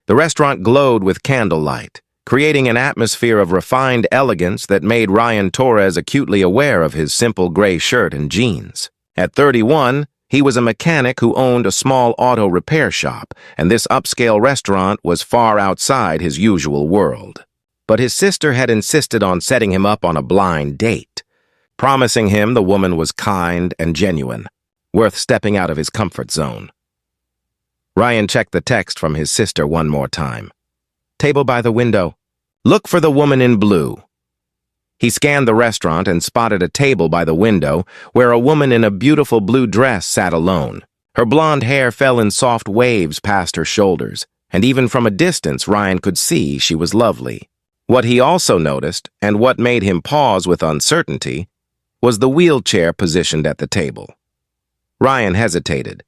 The restaurant glowed with candlelight, creating an atmosphere of refined elegance that made Ryan Torres acutely aware of his simple gray shirt and jeans. At 31, he was a mechanic who owned a small auto repair shop, and this upscale restaurant was far outside his usual world. But his sister had insisted on setting him up on a blind date, promising him the woman was kind and genuine, worth stepping out of his comfort zone. Ryan checked the text from his sister one more time. Table by the window. Look for the woman in blue. He scanned the restaurant and spotted a table by the window where a woman in a beautiful blue dress sat alone. Her blonde hair fell in soft waves past her shoulders, and even from a distance Ryan could see she was lovely. What he also noticed, and what made him pause with uncertainty, was the wheelchair positioned at the table. Ryan hesitated.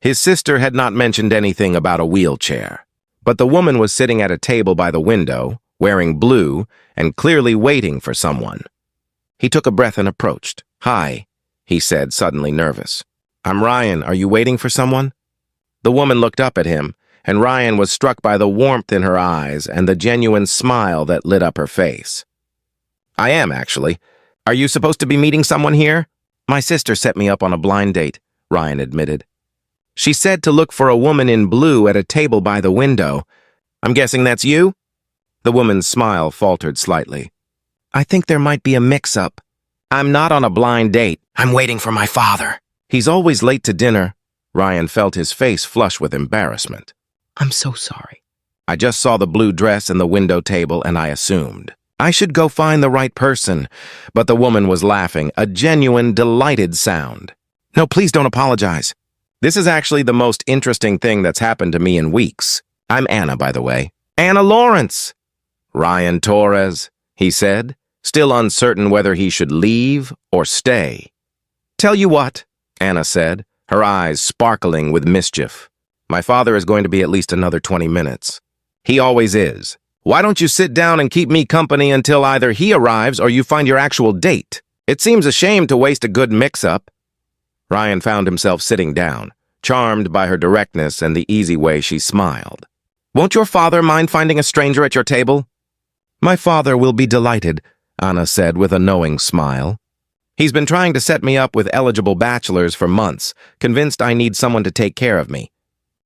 His sister had not mentioned anything about a wheelchair, but the woman was sitting at a table by the window, wearing blue, and clearly waiting for someone. He took a breath and approached. "Hi," he said, suddenly nervous. "I'm Ryan. Are you waiting for someone?" The woman looked up at him, and Ryan was struck by the warmth in her eyes and the genuine smile that lit up her face. "I am, actually. Are you supposed to be meeting someone here?" "My sister set me up on a blind date," Ryan admitted. "She said to look for a woman in blue at a table by the window. I'm guessing that's you?" The woman's smile faltered slightly. "I think there might be a mix-up. I'm not on a blind date. I'm waiting for my father. He's always late to dinner." Ryan felt his face flush with embarrassment. "I'm so sorry. I just saw the blue dress in the window table and I assumed. I should go find the right person." But the woman was laughing, a genuine, delighted sound. "No, please don't apologize. This is actually the most interesting thing that's happened to me in weeks. I'm Anna, by the way. Anna Lawrence." "Ryan Torres," he said, still uncertain whether he should leave or stay. "Tell you what," Anna said, her eyes sparkling with mischief. "My father is going to be at least another 20 minutes. He always is. Why don't you sit down and keep me company until either he arrives or you find your actual date? It seems a shame to waste a good mix-up." Ryan found himself sitting down, charmed by her directness and the easy way she smiled. "Won't your father mind finding a stranger at your table?" "My father will be delighted," Anna said with a knowing smile. "He's been trying to set me up with eligible bachelors for months, convinced I need someone to take care of me.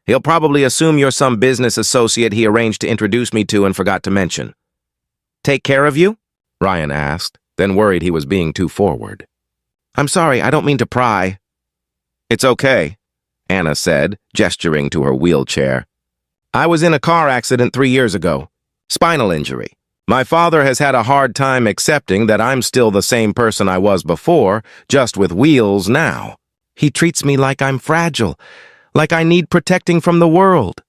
He'll probably assume you're some business associate he arranged to introduce me to and forgot to mention." "Take care of you?" Ryan asked, then worried he was being too forward. "I'm sorry, I don't mean to pry." "It's okay," Anna said, gesturing to her wheelchair. "I was in a car accident 3 years ago. Spinal injury. My father has had a hard time accepting that I'm still the same person I was before, just with wheels now. He treats me like I'm fragile, like I need protecting from the world."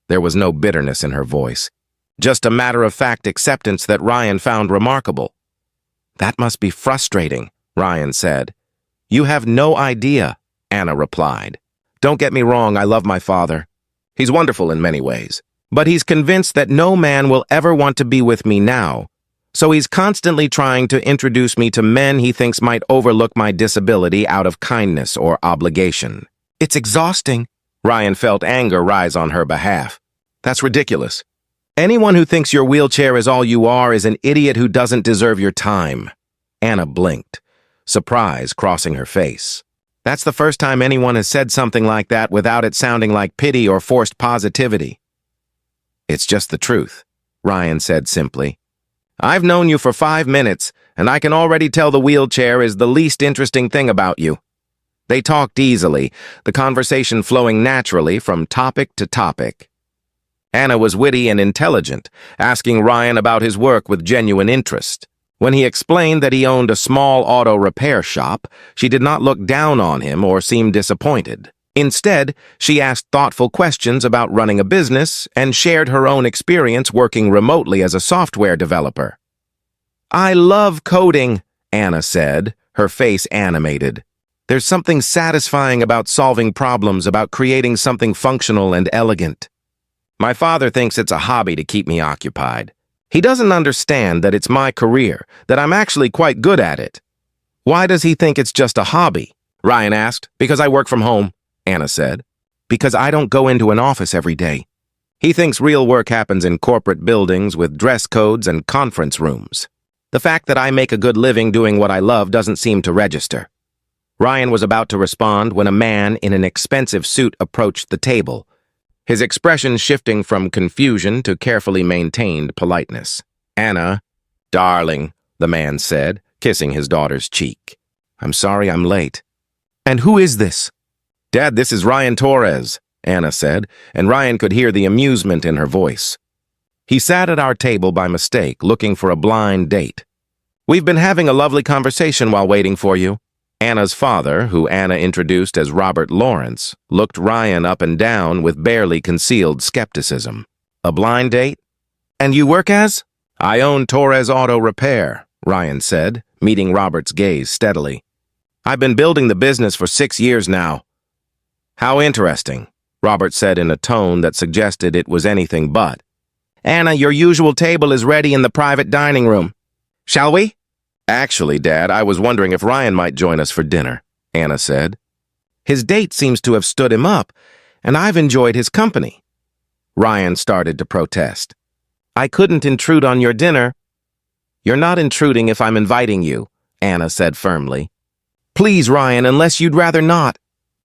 There was no bitterness in her voice, just a matter-of-fact acceptance that Ryan found remarkable. "That must be frustrating," Ryan said. "You have no idea," Anna replied. "Don't get me wrong, I love my father. He's wonderful in many ways. But he's convinced that no man will ever want to be with me now, so he's constantly trying to introduce me to men he thinks might overlook my disability out of kindness or obligation. It's exhausting." Ryan felt anger rise on her behalf. "That's ridiculous. Anyone who thinks your wheelchair is all you are is an idiot who doesn't deserve your time." Anna blinked, surprise crossing her face. That's the first time anyone has said something like that without it sounding like pity or forced positivity. "It's just the truth," Ryan said simply. "I've known you for 5 minutes, and I can already tell the wheelchair is the least interesting thing about you." They talked easily, the conversation flowing naturally from topic to topic. Anna was witty and intelligent, asking Ryan about his work with genuine interest. When he explained that he owned a small auto repair shop, she did not look down on him or seem disappointed. Instead, she asked thoughtful questions about running a business and shared her own experience working remotely as a software developer. "I love coding," Anna said, her face animated. "There's something satisfying about solving problems, about creating something functional and elegant. My father thinks it's a hobby to keep me occupied. He doesn't understand that it's my career, that I'm actually quite good at it." "Why does he think it's just a hobby?" Ryan asked. "Because I work from home," Anna said. "Because I don't go into an office every day." He thinks real work happens in corporate buildings with dress codes and conference rooms. The fact that I make a good living doing what I love doesn't seem to register." Ryan was about to respond when a man in an expensive suit approached the table, his expression shifting from confusion to carefully maintained politeness. "Anna, darling," the man said, kissing his daughter's cheek. "I'm sorry I'm late." "And who is this?" "Dad, this is Ryan Torres," Anna said, and Ryan could hear the amusement in her voice. "He sat at our table by mistake, looking for a blind date. We've been having a lovely conversation while waiting for you." Anna's father, who Anna introduced as Robert Lawrence, looked Ryan up and down with barely concealed skepticism. "A blind date? And you work as?" "I own Torres Auto Repair," Ryan said, meeting Robert's gaze steadily. "I've been building the business for 6 years now." "How interesting," Robert said in a tone that suggested it was anything but. "Anna, your usual table is ready in the private dining room. Shall we?" "Actually, Dad, I was wondering if Ryan might join us for dinner," Anna said. "His date seems to have stood him up, and I've enjoyed his company." Ryan started to protest. "I couldn't intrude on your dinner." "You're not intruding if I'm inviting you," Anna said firmly. "Please, Ryan, unless you'd rather not."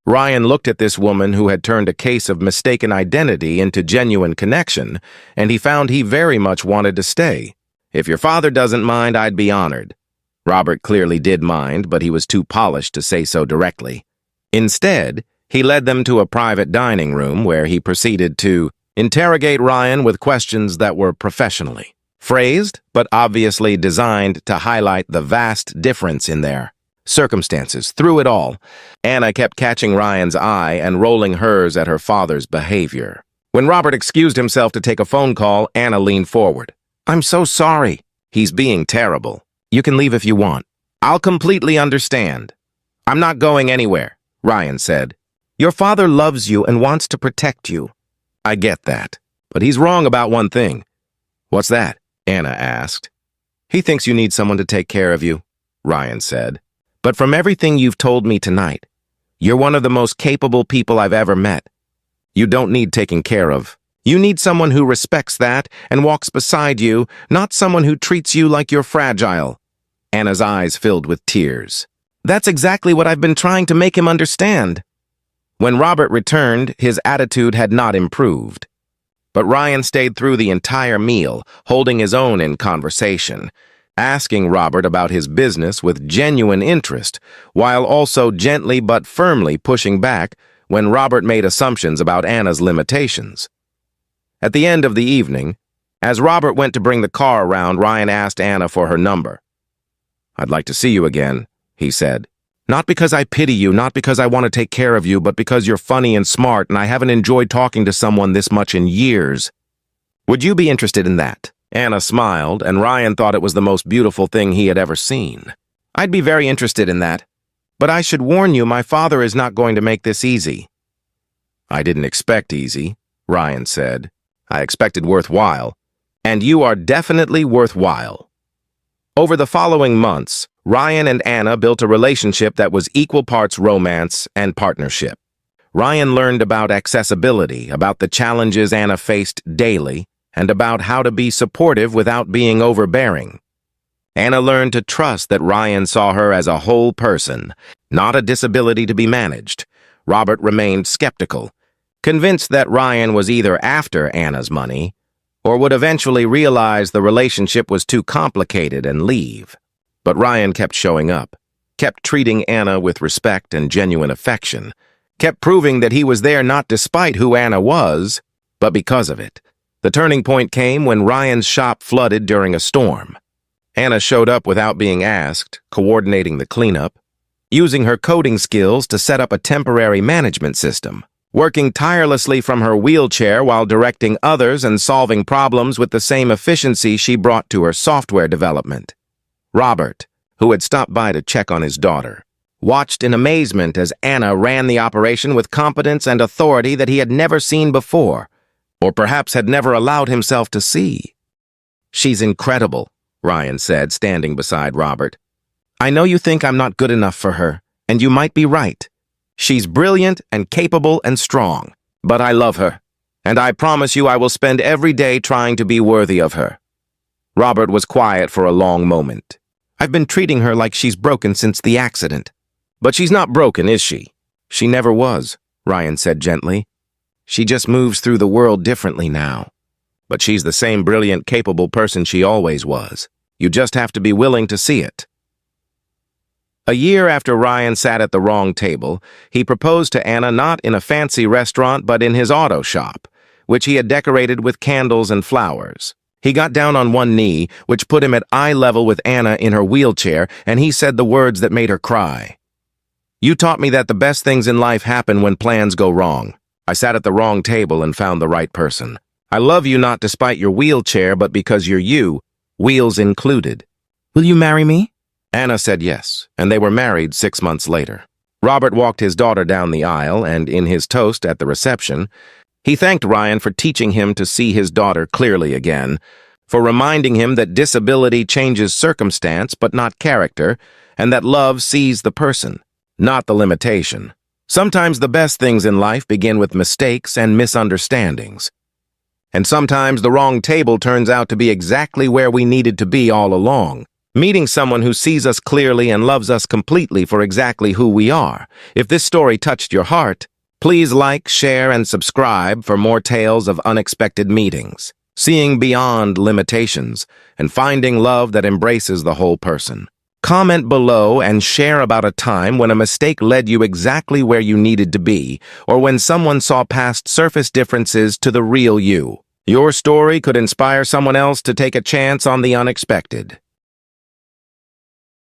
Ryan looked at this woman who had turned a case of mistaken identity into genuine connection, and he found he very much wanted to stay. "If your father doesn't mind, I'd be honored." Robert clearly did mind, but he was too polished to say so directly. Instead, he led them to a private dining room where he proceeded to interrogate Ryan with questions that were professionally phrased, but obviously designed to highlight the vast difference in their circumstances. Through it all, Anna kept catching Ryan's eye and rolling hers at her father's behavior. When Robert excused himself to take a phone call, Anna leaned forward. "I'm so sorry." "He's being terrible. You can leave if you want." "I'll completely understand." "I'm not going anywhere," Ryan said. "Your father loves you and wants to protect you." "I get that, but he's wrong about one thing." "What's that?" Anna asked. "He thinks you need someone to take care of you," Ryan said. "But from everything you've told me tonight, you're one of the most capable people I've ever met. You don't need taking care of. You need someone who respects that and walks beside you, not someone who treats you like you're fragile." Anna's eyes filled with tears. "That's exactly what I've been trying to make him understand." When Robert returned, his attitude had not improved. But Ryan stayed through the entire meal, holding his own in conversation, asking Robert about his business with genuine interest, while also gently but firmly pushing back when Robert made assumptions about Anna's limitations. At the end of the evening, as Robert went to bring the car around, Ryan asked Anna for her number. "I'd like to see you again," he said. "Not because I pity you, not because I want to take care of you, but because you're funny and smart, and I haven't enjoyed talking to someone this much in years. Would you be interested in that?" Anna smiled, and Ryan thought it was the most beautiful thing he had ever seen. "I'd be very interested in that. But I should warn you, my father is not going to make this easy." "I didn't expect easy," Ryan said. "I expected worthwhile. And you are definitely worthwhile." Over the following months, Ryan and Anna built a relationship that was equal parts romance and partnership. Ryan learned about accessibility, about the challenges Anna faced daily, and about how to be supportive without being overbearing. Anna learned to trust that Ryan saw her as a whole person, not a disability to be managed. Robert remained skeptical, convinced that Ryan was either after Anna's money or would eventually realize the relationship was too complicated and leave. But Ryan kept showing up, kept treating Anna with respect and genuine affection, kept proving that he was there not despite who Anna was, but because of it. The turning point came when Ryan's shop flooded during a storm. Anna showed up without being asked, coordinating the cleanup, using her coding skills to set up a temporary management system, working tirelessly from her wheelchair while directing others and solving problems with the same efficiency she brought to her software development. Robert, who had stopped by to check on his daughter, watched in amazement as Anna ran the operation with competence and authority that he had never seen before, or perhaps had never allowed himself to see. "She's incredible," Ryan said, standing beside Robert. "I know you think I'm not good enough for her, and you might be right. She's brilliant and capable and strong, but I love her, And I promise you I will spend every day trying to be worthy of her." Robert was quiet for a long moment. "I've been treating her like she's broken since the accident." "But she's not broken, is she?" "She never was," Ryan said gently. "She just moves through the world differently now. But she's the same brilliant, capable person she always was. You just have to be willing to see it." A year after Ryan sat at the wrong table, he proposed to Anna not in a fancy restaurant but in his auto shop, which he had decorated with candles and flowers. He got down on one knee, which put him at eye level with Anna in her wheelchair, and he said the words that made her cry. "You taught me that the best things in life happen when plans go wrong. I sat at the wrong table and found the right person. I love you not despite your wheelchair, but because you're you, wheels included. Will you marry me?" Anna said yes, and they were married 6 months later. Robert walked his daughter down the aisle, and in his toast at the reception, he thanked Ryan for teaching him to see his daughter clearly again, for reminding him that disability changes circumstance but not character, and that love sees the person, not the limitation. Sometimes the best things in life begin with mistakes and misunderstandings. And sometimes the wrong table turns out to be exactly where we needed to be all along. Meeting someone who sees us clearly and loves us completely for exactly who we are. If this story touched your heart, please like, share, and subscribe for more tales of unexpected meetings, seeing beyond limitations, and finding love that embraces the whole person. Comment below and share about a time when a mistake led you exactly where you needed to be, or when someone saw past surface differences to the real you. Your story could inspire someone else to take a chance on the unexpected.